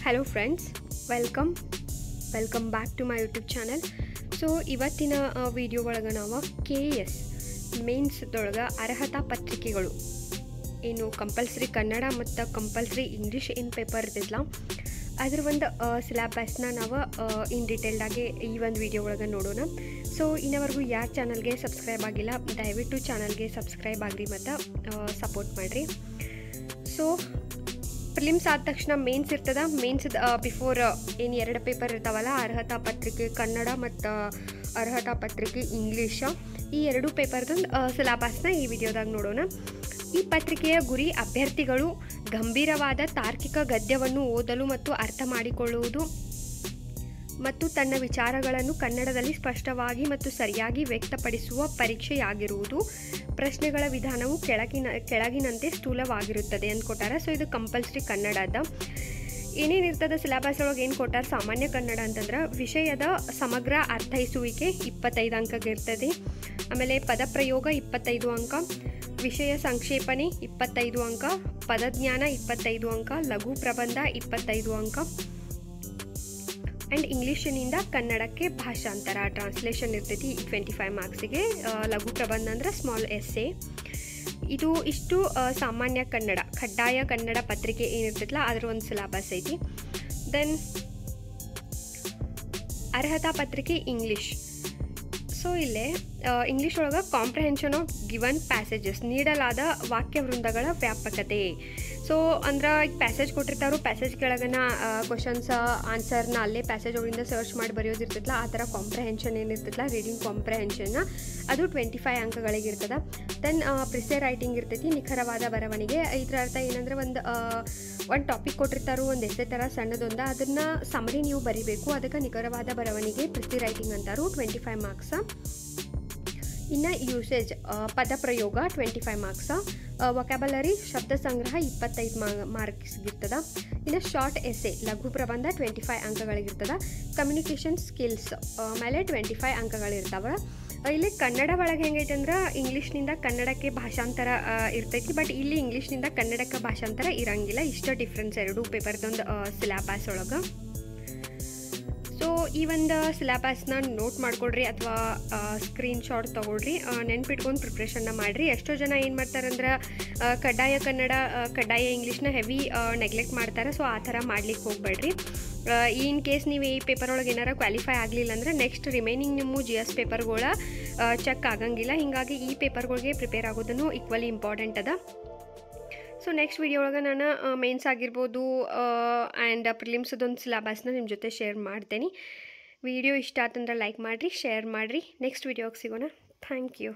Hello friends, welcome back to my YouTube channel. So ಇವತ್ತಿನ video ಒಳಗೆ ನಾವು KS ಮೇನ್ಸ್ದೊಳಗೆ ಅರ್ಹತಾ ಪತ್ರಿಕೆಗಳು ಏನು ಕಂಪಲ್ಸರಿ ಕನ್ನಡ ಮತ್ತು ಕಂಪಲ್ಸರಿ ಇಂಗ್ಲೀಷ್ ಏನು ಪೇಪರ್ ಇರ್ತೈತಲ್ಲ ಅದ್ರ ಒಂದು ಸಿಲೆಬಸ್ನ ನಾವು ಇನ್ ಡೀಟೇಲ್ಡಾಗಿ ಈ ಒಂದು ವಿಡಿಯೋ ಒಳಗೆ ನೋಡೋಣ. ಸೊ ಇನ್ನವರೆಗೂ ಯಾರು ಚಾನಲ್ಗೆ ಸಬ್ಸ್ಕ್ರೈಬ್ ಆಗಿಲ್ಲ ದಯವಿಟ್ಟು ಚಾನಲ್ಗೆ ಸಬ್ಸ್ಕ್ರೈಬ್ ಆಗಿರಿ ಮತ್ತು ಸಪೋರ್ಟ್ ಮಾಡಿರಿ. ಸೊ ಪ್ರಿಲಿಮ್ಸ್ ಆದ ತಕ್ಷಣ ಮೇನ್ಸ್ ಇರ್ತದ. ಮೇನ್ಸ್ ಬಿಫೋರ್ ಏನು 2 ಪೇಪರ್ ಇರ್ತಾವಲ್ಲ, ಅರ್ಹತಾ ಪತ್ರಿಕೆ ಕನ್ನಡ ಮತ್ತು ಅರ್ಹತಾ ಪತ್ರಿಕೆ ಇಂಗ್ಲೀಷ್, ಈ 2 ಪೇಪರ್ದೊಂದು ಸಿಲೆಬಸ್ನ ಈ ವಿಡಿಯೋದಾಗ ನೋಡೋಣ. ಈ ಪತ್ರಿಕೆಯ ಗುರಿ ಅಭ್ಯರ್ಥಿಗಳು ಗಂಭೀರವಾದ ತಾರ್ಕಿಕ ಗದ್ಯವನ್ನು ಓದಲು ಮತ್ತು ಅರ್ಥ ಮಾಡಿಕೊಳ್ಳುವುದು ಮತ್ತು ತನ್ನ ವಿಚಾರಗಳನ್ನು ಕನ್ನಡದಲ್ಲಿ ಸ್ಪಷ್ಟವಾಗಿ ಮತ್ತು ಸರಿಯಾಗಿ ವ್ಯಕ್ತಪಡಿಸುವ ಪರೀಕ್ಷೆಯಾಗಿರುವುದು. ಪ್ರಶ್ನೆಗಳ ವಿಧಾನವು ಕೆಳಗಿನಂತೆ ಸ್ಥೂಲವಾಗಿರುತ್ತದೆ ಅಂತ ಕೊಟ್ಟಾರ. ಸೊ ಇದು ಕಂಪಲ್ಸರಿ ಕನ್ನಡದ ಏನೇನಿರ್ತದೆ ಸಿಲೆಬಸ್ ಒಳಗೆ ಏನು ಕೊಟ್ಟಾರ. ಸಾಮಾನ್ಯ ಕನ್ನಡ ಅಂತಂದ್ರೆ ವಿಷಯದ ಸಮಗ್ರ ಅರ್ಥೈಸುವಿಕೆ 25 ಅಂಕಗೆ ಇರ್ತದೆ. ಆಮೇಲೆ ಪದಪ್ರಯೋಗ 25 ಅಂಕ, ವಿಷಯ ಸಂಕ್ಷೇಪಣೆ 25 ಅಂಕ, ಪದಜ್ಞಾನ 25 ಅಂಕ, ಲಘು ಪ್ರಬಂಧ 25 ಅಂಕ ಆ್ಯಂಡ್ ಇಂಗ್ಲೀಷಿನಿಂದ ಕನ್ನಡಕ್ಕೆ ಭಾಷಾಂತರ ಟ್ರಾನ್ಸ್ಲೇಷನ್ ಇರ್ತೈತಿ 25 ಮಾರ್ಕ್ಸಿಗೆ. ಲಘು ಪ್ರಬಂಧ ಅಂದ್ರೆ ಸ್ಮಾಲ್ ಎಸ್ಸೆ. ಇಷ್ಟು ಸಾಮಾನ್ಯ ಕನ್ನಡ ಕಡ್ಡಾಯ ಕನ್ನಡ ಪತ್ರಿಕೆ ಏನಿರ್ತೈತಲ್ಲ ಅದರ ಒಂದು ಸಿಲೆಬಸ್ ಐತಿ. ದೆನ್ ಅರ್ಹತಾ ಪತ್ರಿಕೆ ಇಂಗ್ಲೀಷ್. ಸೊ ಇಲ್ಲೇ ಇಂಗ್ಲೀಷ್ ಒಳಗೆ ಕಾಂಪ್ರಹೆನ್ಷನ್ ಆಫ್ ಗಿವನ್ ಪ್ಯಾಸೇಜಸ್, ನೀಡಲಾದ ವಾಕ್ಯ ವೃಂದಗಳ ವ್ಯಾಪಕತೆ. ಸೊ ಅಂದ್ರೆ ಈಗ ಪ್ಯಾಸೇಜ್ ಕೊಟ್ಟಿರ್ತಾರೋ ಪ್ಯಾಸೇಜ್ ಕೆಳಗನ ಕ್ವಶನ್ಸ್ ಆನ್ಸರ್ನ ಅಲ್ಲೇ ಪ್ಯಾಸೇಜ್ ಒಳಗಿಂದ ಸರ್ಚ್ ಮಾಡಿ ಬರೆಯೋದಿರ್ತೈತಲ್ಲ ಆ ಥರ ಕಾಂಪ್ರಹೆನ್ಷನ್ ಏನಿರ್ತೈತಲ್ಲ ರೀಡಿಂಗ್ ಕಾಂಪ್ರಹೆನ್ಷನ್ನ ಅದು 25 ಅಂಕಗಳಿಗೆ ಇರ್ತದೆ. ದೆನ್ ಪ್ರಿಸೆ ರೈಟಿಂಗ್ ಇರ್ತೈತಿ, ನಿಖರವಾದ ಬರವಣಿಗೆ. ಇದರ ಅರ್ಥ ಏನಂದ್ರೆ ಒಂದು ಟಾಪಿಕ್ ಕೊಟ್ಟಿರ್ತಾರೋ ಒಂದು ಎಸ್ಸೆ ಥರ ಸಣ್ಣದೊಂದು ಅದನ್ನು ಸಮರಿ ನೀವು ಬರಿಬೇಕು, ಅದಕ್ಕೆ ನಿಖರವಾದ ಬರವಣಿಗೆ ಪ್ರಿಸೆ ರೈಟಿಂಗ್ ಅಂತಾರು 25 ಮಾರ್ಕ್ಸ್. ಇನ್ನು ಯೂಸೇಜ್ ಪದಪ್ರಯೋಗ 25 ಮಾರ್ಕ್ಸ್. ವೊಕ್ಯಾಬಲರಿ ಶಬ್ದ ಸಂಗ್ರಹ 25 ಮಾರ್ಕ್ಸ್ಗಿರ್ತದ. ಇನ್ನು ಶಾರ್ಟ್ ಎಸ್ಸೆ ಲಘು ಪ್ರಬಂಧ 25 ಅಂಕಗಳಿಗಿರ್ತದ. ಕಮ್ಯುನಿಕೇಷನ್ ಸ್ಕಿಲ್ಸ್ ಮೇಲೆ 25 ಅಂಕಗಳಿರ್ತಾವೆ. ಇಲ್ಲಿ ಕನ್ನಡ ಒಳಗೆ ಹೆಂಗೈತೆ ಅಂದ್ರೆ ಇಂಗ್ಲೀಷ್ನಿಂದ ಕನ್ನಡಕ್ಕೆ ಭಾಷಾಂತರ ಇರ್ತೈತಿ, ಬಟ್ ಇಲ್ಲಿ ಇಂಗ್ಲೀಷ್ನಿಂದ ಕನ್ನಡಕ್ಕೆ ಭಾಷಾಂತರ ಇರಂಗಿಲ್ಲ. ಇಷ್ಟು ಡಿಫ್ರೆನ್ಸ್ 2 ಪೇಪರ್ದೊಂದು ಸಿಲೆಬಸ್ ಒಳಗೆ. ಸೊ ಈ ಒಂದು ಸಿಲೆಬಸ್ನ ನೋಟ್ ಮಾಡ್ಕೊಡ್ರಿ ಅಥವಾ ಸ್ಕ್ರೀನ್ಶಾಟ್ ತೊಗೊಳ್ರಿ, ನೆನ್ಪಿಟ್ಕೊಂಡು ಪ್ರಿಪ್ರೇಷನ್ನ ಮಾಡಿರಿ. ಎಷ್ಟೋ ಜನ ಏನು ಮಾಡ್ತಾರಂದ್ರೆ ಕಡ್ಡಾಯ ಕನ್ನಡ ಕಡ್ಡಾಯ ಇಂಗ್ಲೀಷ್ನ ಹೆವಿ ನೆಗ್ಲೆಕ್ಟ್ ಮಾಡ್ತಾರೆ. ಸೊ ಆ ಥರ ಮಾಡ್ಲಿಕ್ಕೆ ಹೋಗ್ಬೇಡ್ರಿ. ಇನ್ ಕೇಸ್ ನೀವು ಈ ಪೇಪರ್ ಒಳಗೆ ಏನಾರ ಕ್ವಾಲಿಫೈ ಆಗಲಿಲ್ಲ ಅಂದ್ರೆ ನೆಕ್ಸ್ಟ್ ರಿಮೈನಿಂಗ್ ನಿಮ್ಮ GS ಪೇಪರ್ಗಳ ಚೆಕ್ ಆಗಂಗಿಲ್ಲ. ಹೀಗಾಗಿ ಈ ಪೇಪರ್ಗಳಿಗೆ ಪ್ರಿಪೇರ್ ಆಗೋದನ್ನು ಈಕ್ವಲಿ ಇಂಪಾರ್ಟೆಂಟ್ ಅದ. ಸೊ ನೆಕ್ಸ್ಟ್ ವಿಡಿಯೋ ಒಳಗೆ ನಾನು ಮೇನ್ಸ್ ಆಗಿರ್ಬೋದು ಆ್ಯಂಡ್ ಪ್ರಿಲಿಮ್ಸದೊಂದು ಸಿಲೆಬಸ್ನ ನಿಮ್ಮ ಜೊತೆ ಶೇರ್ ಮಾಡ್ತೇನೆ. ವಿಡಿಯೋ ಇಷ್ಟ ಆತಂದ್ರೆ ಲೈಕ್ ಮಾಡಿರಿ, ಶೇರ್ ಮಾಡಿರಿ. ನೆಕ್ಸ್ಟ್ ವಿಡಿಯೋಗೆ ಸಿಗೋಣ. Thank you.